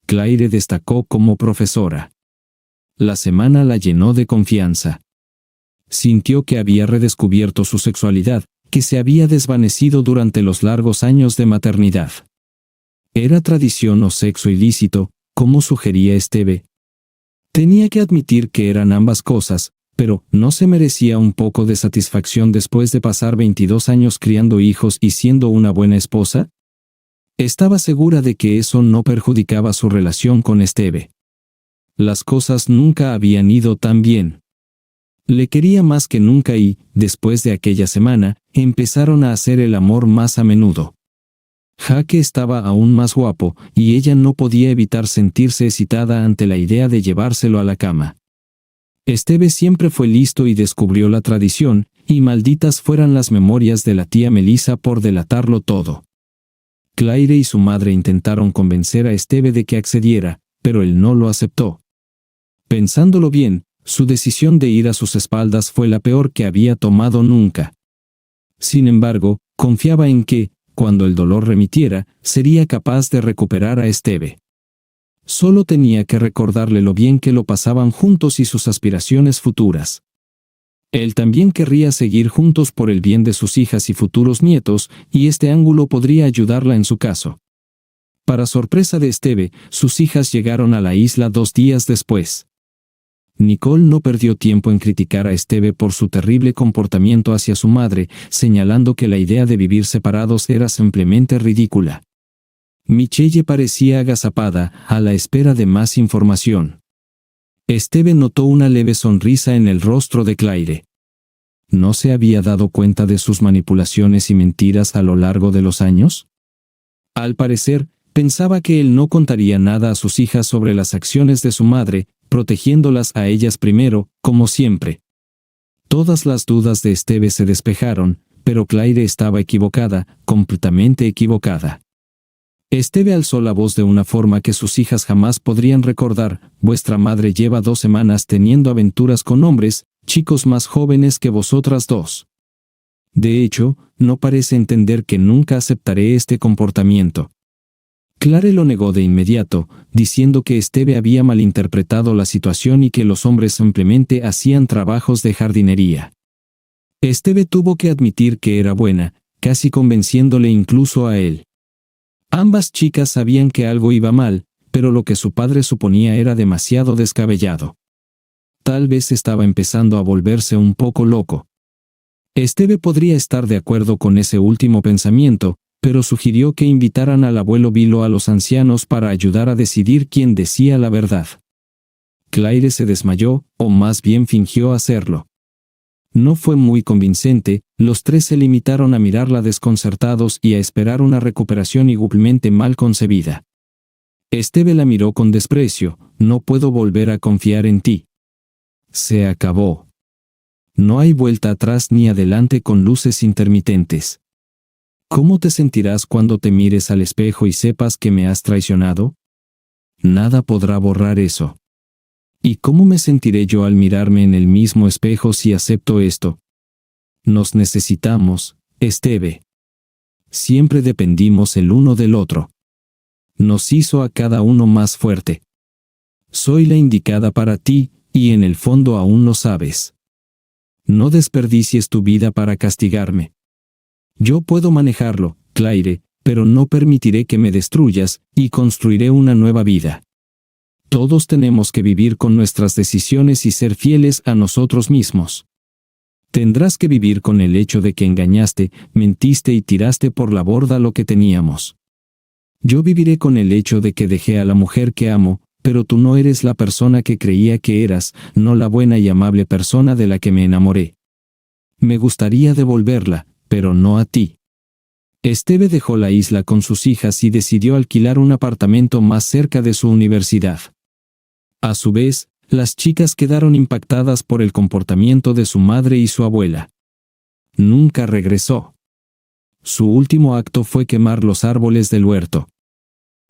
Claire destacó como profesora. La semana la llenó de confianza. Sintió que había redescubierto su sexualidad, que se había desvanecido durante los largos años de maternidad. ¿Era tradición o sexo ilícito, como sugería Esteve? Tenía que admitir que eran ambas cosas, pero ¿no se merecía un poco de satisfacción después de pasar 22 años criando hijos y siendo una buena esposa? Estaba segura de que eso no perjudicaba su relación con Esteve. Las cosas nunca habían ido tan bien. Le quería más que nunca y, después de aquella semana, empezaron a hacer el amor más a menudo. Jake estaba aún más guapo, y ella no podía evitar sentirse excitada ante la idea de llevárselo a la cama. Esteve siempre fue listo y descubrió la tradición, y malditas fueran las memorias de la tía Melissa por delatarlo todo. Claire y su madre intentaron convencer a Esteve de que accediera, pero él no lo aceptó. Pensándolo bien, su decisión de ir a sus espaldas fue la peor que había tomado nunca. Sin embargo, confiaba en que, cuando el dolor remitiera, sería capaz de recuperar a Esteve. Solo tenía que recordarle lo bien que lo pasaban juntos y sus aspiraciones futuras. Él también querría seguir juntos por el bien de sus hijas y futuros nietos, y este ángulo podría ayudarla en su caso. Para sorpresa de Esteve, sus hijas llegaron a la isla 2 días después. Nicole no perdió tiempo en criticar a Esteve por su terrible comportamiento hacia su madre, señalando que la idea de vivir separados era simplemente ridícula. Michelle parecía agazapada, a la espera de más información. Esteve notó una leve sonrisa en el rostro de Claire. ¿No se había dado cuenta de sus manipulaciones y mentiras a lo largo de los años? Al parecer, pensaba que él no contaría nada a sus hijas sobre las acciones de su madre, protegiéndolas a ellas primero, como siempre. Todas las dudas de Esteve se despejaron, pero Claire estaba equivocada, completamente equivocada. Esteve alzó la voz de una forma que sus hijas jamás podrían recordar. Vuestra madre lleva 2 semanas teniendo aventuras con hombres, chicos más jóvenes que vosotras dos. De hecho, no parece entender que nunca aceptaré este comportamiento. Claire lo negó de inmediato, diciendo que Esteve había malinterpretado la situación y que los hombres simplemente hacían trabajos de jardinería. Esteve tuvo que admitir que era buena, casi convenciéndole incluso a él. Ambas chicas sabían que algo iba mal, pero lo que su padre suponía era demasiado descabellado. Tal vez estaba empezando a volverse un poco loco. Esteve podría estar de acuerdo con ese último pensamiento, pero sugirió que invitaran al abuelo Bilo a los ancianos para ayudar a decidir quién decía la verdad. Claire se desmayó, o más bien fingió hacerlo. No fue muy convincente, los tres se limitaron a mirarla desconcertados y a esperar una recuperación igualmente mal concebida. Esteve la miró con desprecio. No puedo volver a confiar en ti. Se acabó. No hay vuelta atrás ni adelante con luces intermitentes. ¿Cómo te sentirás cuando te mires al espejo y sepas que me has traicionado? Nada podrá borrar eso. ¿Y cómo me sentiré yo al mirarme en el mismo espejo si acepto esto? Nos necesitamos, Esteve. Siempre dependimos el uno del otro. Nos hizo a cada uno más fuerte. Soy la indicada para ti, y en el fondo aún lo sabes. No desperdicies tu vida para castigarme. Yo puedo manejarlo, Claire, pero no permitiré que me destruyas, y construiré una nueva vida. Todos tenemos que vivir con nuestras decisiones y ser fieles a nosotros mismos. Tendrás que vivir con el hecho de que engañaste, mentiste y tiraste por la borda lo que teníamos. Yo viviré con el hecho de que dejé a la mujer que amo, pero tú no eres la persona que creía que eras, no la buena y amable persona de la que me enamoré. Me gustaría devolverla, pero no a ti. Esteve dejó la isla con sus hijas y decidió alquilar un apartamento más cerca de su universidad. A su vez, las chicas quedaron impactadas por el comportamiento de su madre y su abuela. Nunca regresó. Su último acto fue quemar los árboles del huerto.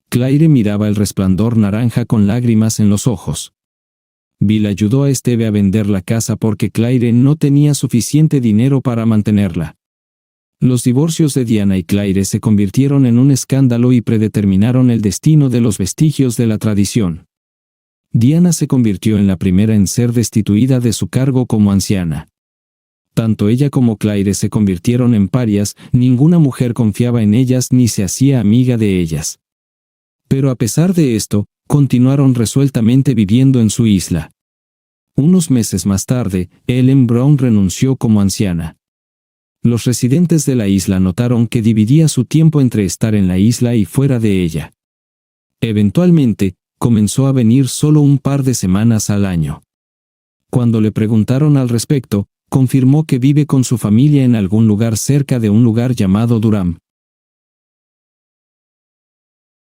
Claire miraba el resplandor naranja con lágrimas en los ojos. Bill ayudó a Esteve a vender la casa porque Claire no tenía suficiente dinero para mantenerla. Los divorcios de Diana y Claire se convirtieron en un escándalo y predeterminaron el destino de los vestigios de la tradición. Diana se convirtió en la primera en ser destituida de su cargo como anciana. Tanto ella como Claire se convirtieron en parias, ninguna mujer confiaba en ellas ni se hacía amiga de ellas. Pero a pesar de esto, continuaron resueltamente viviendo en su isla. Unos meses más tarde, Ellen Brown renunció como anciana. Los residentes de la isla notaron que dividía su tiempo entre estar en la isla y fuera de ella. Eventualmente, comenzó a venir solo un par de semanas al año. Cuando le preguntaron al respecto, confirmó que vive con su familia en algún lugar cerca de un lugar llamado Durham.